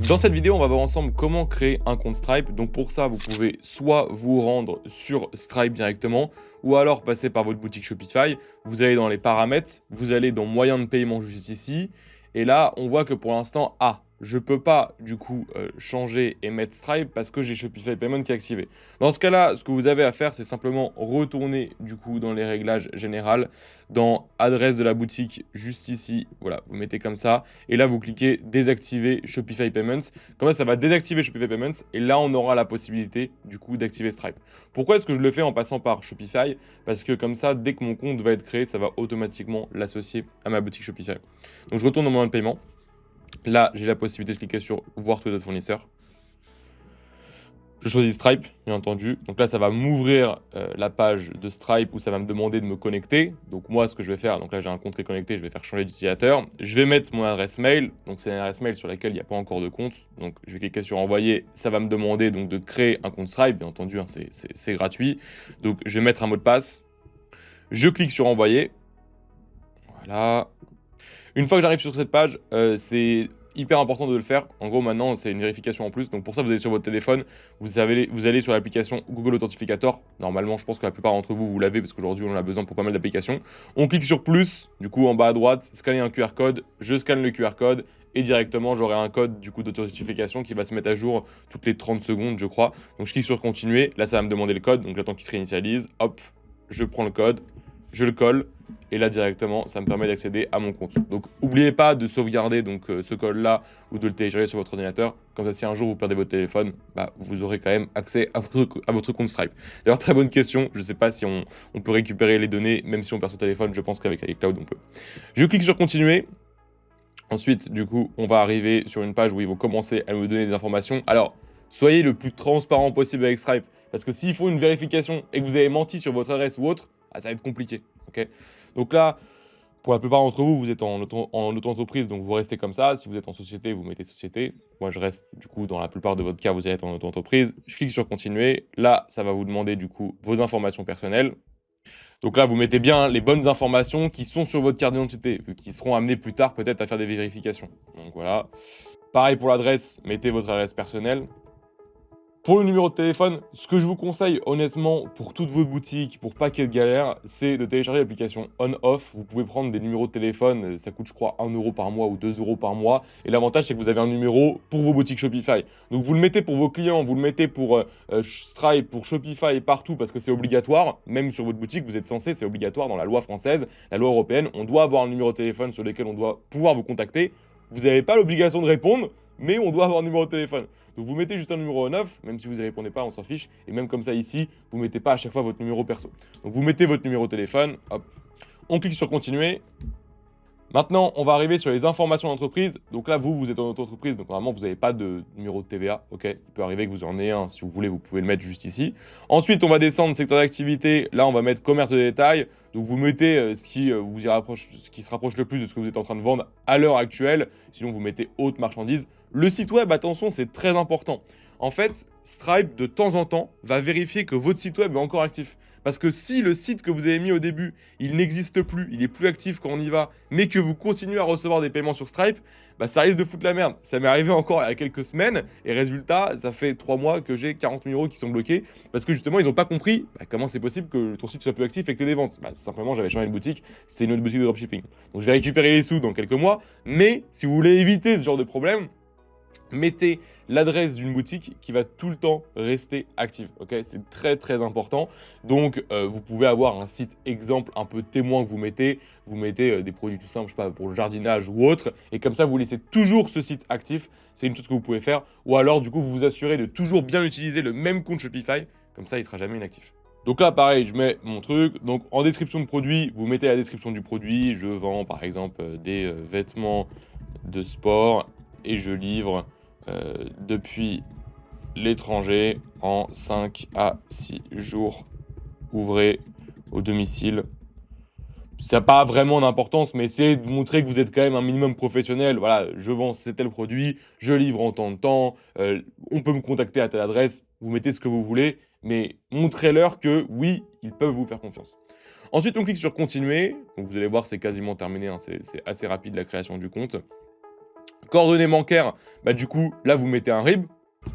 Dans cette vidéo, on va voir ensemble comment créer un compte Stripe. Donc pour ça, vous pouvez soit vous rendre sur Stripe directement, ou alors passer par votre boutique Shopify. Vous allez dans les paramètres, vous allez dans moyens de paiement juste ici. Et là, on voit que pour l'instant, je peux pas du coup changer et mettre Stripe parce que j'ai Shopify Payment qui est activé. Dans ce cas-là, ce que vous avez à faire, c'est simplement retourner du coup dans les réglages générales, dans adresse de la boutique juste ici. Voilà, vous mettez comme ça. Et là, vous cliquez désactiver Shopify Payments. Comme ça va désactiver Shopify Payments. Et là, on aura la possibilité du coup d'activer Stripe. Pourquoi est-ce que je le fais en passant par Shopify? Parce que comme ça, dès que mon compte va être créé, ça va automatiquement l'associer à ma boutique Shopify. Donc je retourne au moyen de paiement. Là, j'ai la possibilité de cliquer sur voir tous les autres fournisseurs. Je choisis Stripe, bien entendu. Donc là, ça va m'ouvrir la page de Stripe où ça va me demander de me connecter. Donc moi, ce que je vais faire, donc là, j'ai un compte qui est connecté, je vais faire changer d'utilisateur. Je vais mettre mon adresse mail. Donc c'est une adresse mail sur laquelle il n'y a pas encore de compte. Donc je vais cliquer sur envoyer. Ça va me demander donc de créer un compte Stripe. Bien entendu, hein, c'est gratuit. Donc je vais mettre un mot de passe. Je clique sur envoyer. Voilà. Une fois que j'arrive sur cette page, c'est hyper important de le faire. En gros, maintenant, c'est une vérification en plus. Donc pour ça, vous allez sur votre téléphone, vous allez sur l'application Google Authentificator. Normalement, je pense que la plupart d'entre vous, vous l'avez parce qu'aujourd'hui, on en a besoin pour pas mal d'applications. On clique sur plus, du coup, en bas à droite, scanner un QR code. Je scanne le QR code et directement, j'aurai un code du coup d'authentification qui va se mettre à jour toutes les 30 secondes, je crois. Donc je clique sur continuer. Là, ça va me demander le code. Donc j'attends qu'il se réinitialise. Hop, je prends le code, je le colle. Et là, directement, ça me permet d'accéder à mon compte. Donc, n'oubliez pas de sauvegarder donc, ce code-là ou de le télécharger sur votre ordinateur. Comme ça, si un jour vous perdez votre téléphone, vous aurez quand même accès à votre compte Stripe. D'ailleurs, très bonne question. Je ne sais pas si on peut récupérer les données, même si on perd son téléphone. Je pense qu'avec iCloud, on peut. Je clique sur continuer. Ensuite, du coup, on va arriver sur une page où ils vont commencer à me donner des informations. Alors, soyez le plus transparent possible avec Stripe. Parce que s'il faut une vérification et que vous avez menti sur votre adresse ou autre, ça va être compliqué. Okay, donc là, pour la plupart d'entre vous, vous êtes en auto-entreprise, donc vous restez comme ça. Si vous êtes en société, vous mettez société. Moi, je reste, du coup, dans la plupart de votre cas, vous allez être en auto-entreprise. Je clique sur continuer. Là, ça va vous demander, du coup, vos informations personnelles. Donc là, vous mettez bien les bonnes informations qui sont sur votre carte d'identité, vu qu'ils seront amenés plus tard peut-être à faire des vérifications. Donc voilà. Pareil pour l'adresse, mettez votre adresse personnelle. Pour le numéro de téléphone, ce que je vous conseille honnêtement pour toutes vos boutiques, pour pas qu'il y ait de galère, c'est de télécharger l'application On-Off. Vous pouvez prendre des numéros de téléphone, ça coûte je crois 1 euro par mois ou 2 euros par mois. Et l'avantage c'est que vous avez un numéro pour vos boutiques Shopify. Donc vous le mettez pour vos clients, vous le mettez pour Stripe, pour Shopify et partout parce que c'est obligatoire. Même sur votre boutique, vous êtes censé, c'est obligatoire dans la loi française, la loi européenne. On doit avoir un numéro de téléphone sur lequel on doit pouvoir vous contacter. Vous n'avez pas l'obligation de répondre, mais on doit avoir un numéro de téléphone. Donc vous mettez juste un numéro 9, même si vous n'y répondez pas, on s'en fiche. Et même comme ça ici, vous ne mettez pas à chaque fois votre numéro perso. Donc vous mettez votre numéro de téléphone, hop, on clique sur continuer. Maintenant, on va arriver sur les informations d'entreprise. Donc là, vous êtes en auto-entreprise, donc normalement, vous n'avez pas de numéro de TVA. Ok, il peut arriver que vous en ayez un. Si vous voulez, vous pouvez le mettre juste ici. Ensuite, on va descendre secteur d'activité. Là, on va mettre commerce de détail. Donc vous mettez ce qui se rapproche le plus de ce que vous êtes en train de vendre à l'heure actuelle. Sinon, vous mettez haute marchandise. Le site web, attention, c'est très important. En fait, Stripe, de temps en temps, va vérifier que votre site web est encore actif. Parce que si le site que vous avez mis au début, il n'existe plus, il est plus actif quand on y va, mais que vous continuez à recevoir des paiements sur Stripe, ça risque de foutre la merde. Ça m'est arrivé encore il y a quelques semaines, et résultat, ça fait 3 mois que j'ai 40 000 euros qui sont bloqués, parce que justement, ils n'ont pas compris comment c'est possible que ton site soit plus actif et que tu aies des ventes. Simplement, j'avais changé de boutique, c'était une autre boutique de dropshipping. Donc je vais récupérer les sous dans quelques mois, mais si vous voulez éviter ce genre de problème, mettez l'adresse d'une boutique qui va tout le temps rester active. Ok, c'est très très important. Donc vous pouvez avoir un site exemple un peu témoin que vous mettez des produits tout simples, je sais pas, pour le jardinage ou autre, et comme ça vous laissez toujours ce site actif. C'est une chose que vous pouvez faire. Ou alors du coup vous vous assurez de toujours bien utiliser le même compte Shopify, comme ça il sera jamais inactif. Donc là, pareil, je mets mon truc. Donc en description de produit, vous mettez la description du produit. Je vends par exemple des vêtements de sport et je livre depuis l'étranger en 5 à 6 jours ouvrés au domicile. Ça n'a pas vraiment d'importance, mais essayez de montrer que vous êtes quand même un minimum professionnel. Voilà, je vends tel produit, je livre en tant de temps, on peut me contacter à telle adresse, vous mettez ce que vous voulez, mais montrez-leur que oui, ils peuvent vous faire confiance. Ensuite, on clique sur continuer. Donc vous allez voir, c'est quasiment terminé, hein, c'est assez rapide la création du compte. Coordonnées bancaires, bah du coup, là, vous mettez un RIB,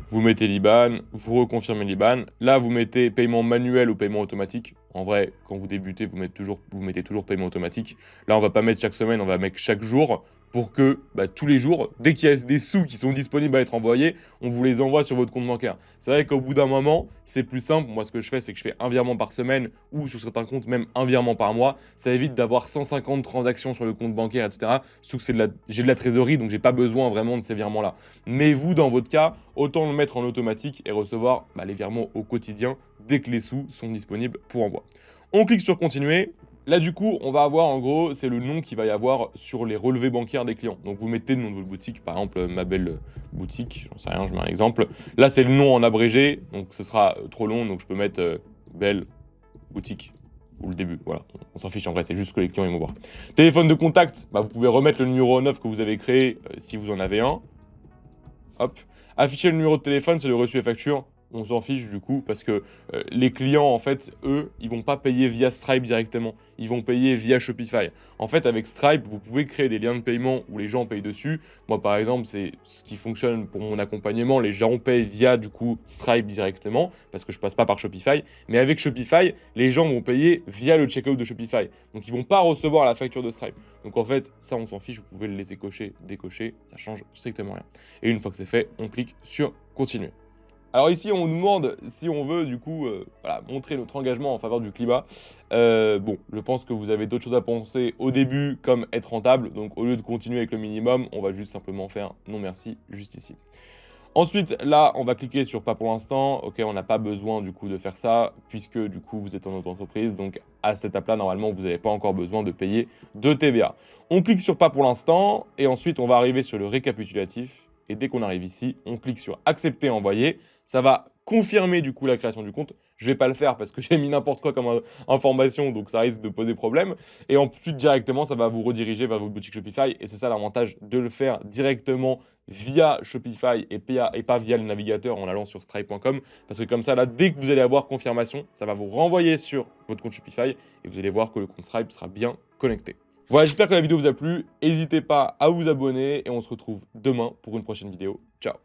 vous mettez l'IBAN, vous reconfirmez l'IBAN. Là, vous mettez paiement manuel ou paiement automatique. En vrai, quand vous débutez, vous mettez toujours paiement automatique. Là, on va pas mettre chaque semaine, on va mettre chaque jour pour que tous les jours, dès qu'il y a des sous qui sont disponibles à être envoyés, on vous les envoie sur votre compte bancaire. C'est vrai qu'au bout d'un moment, c'est plus simple. Moi, ce que je fais, c'est que je fais un virement par semaine ou sur certains comptes, même un virement par mois. Ça évite d'avoir 150 transactions sur le compte bancaire, etc. Surtout que j'ai de la trésorerie, donc j'ai pas besoin vraiment de ces virements-là. Mais vous, dans votre cas, autant le mettre en automatique et recevoir les virements au quotidien dès que les sous sont disponibles pour envoi. On clique sur continuer. Là, du coup, on va avoir en gros, c'est le nom qu'il va y avoir sur les relevés bancaires des clients. Donc, vous mettez le nom de votre boutique, par exemple, ma belle boutique, j'en sais rien, je mets un exemple. Là, c'est le nom en abrégé, donc ce sera trop long, donc je peux mettre belle boutique ou le début. Voilà, on s'en fiche en vrai, c'est juste que les clients ils vont voir. Téléphone de contact, vous pouvez remettre le numéro 9 que vous avez créé si vous en avez un. Hop. Afficher le numéro de téléphone, c'est le reçu et facture. On s'en fiche du coup parce que les clients, en fait, eux, ils vont pas payer via Stripe directement. Ils vont payer via Shopify. En fait, avec Stripe, vous pouvez créer des liens de paiement où les gens payent dessus. Moi, par exemple, c'est ce qui fonctionne pour mon accompagnement. Les gens payent via du coup Stripe directement parce que je passe pas par Shopify. Mais avec Shopify, les gens vont payer via le checkout de Shopify. Donc, ils vont pas recevoir la facture de Stripe. Donc, en fait, ça, on s'en fiche. Vous pouvez le laisser cocher, décocher. Ça change strictement rien. Et une fois que c'est fait, on clique sur continuer. Alors ici, on nous demande si on veut du coup montrer notre engagement en faveur du climat. Bon, je pense que vous avez d'autres choses à penser au début, comme être rentable. Donc au lieu de continuer avec le minimum, on va juste simplement faire non merci, juste ici. Ensuite, là, on va cliquer sur pas pour l'instant. Ok, on n'a pas besoin du coup de faire ça, puisque du coup vous êtes en auto-entreprise. Donc à cette étape-là, normalement, vous n'avez pas encore besoin de payer de TVA. On clique sur pas pour l'instant, et ensuite on va arriver sur le récapitulatif. Et dès qu'on arrive ici, on clique sur accepter, envoyer. Ça va confirmer du coup la création du compte. Je vais pas le faire parce que j'ai mis n'importe quoi comme information, donc ça risque de poser problème. Et ensuite, directement, ça va vous rediriger vers votre boutique Shopify. Et c'est ça l'avantage de le faire directement via Shopify et pas via le navigateur en allant sur stripe.com. Parce que comme ça, là, dès que vous allez avoir confirmation, ça va vous renvoyer sur votre compte Shopify et vous allez voir que le compte Stripe sera bien connecté. Voilà, j'espère que la vidéo vous a plu. N'hésitez pas à vous abonner et on se retrouve demain pour une prochaine vidéo. Ciao!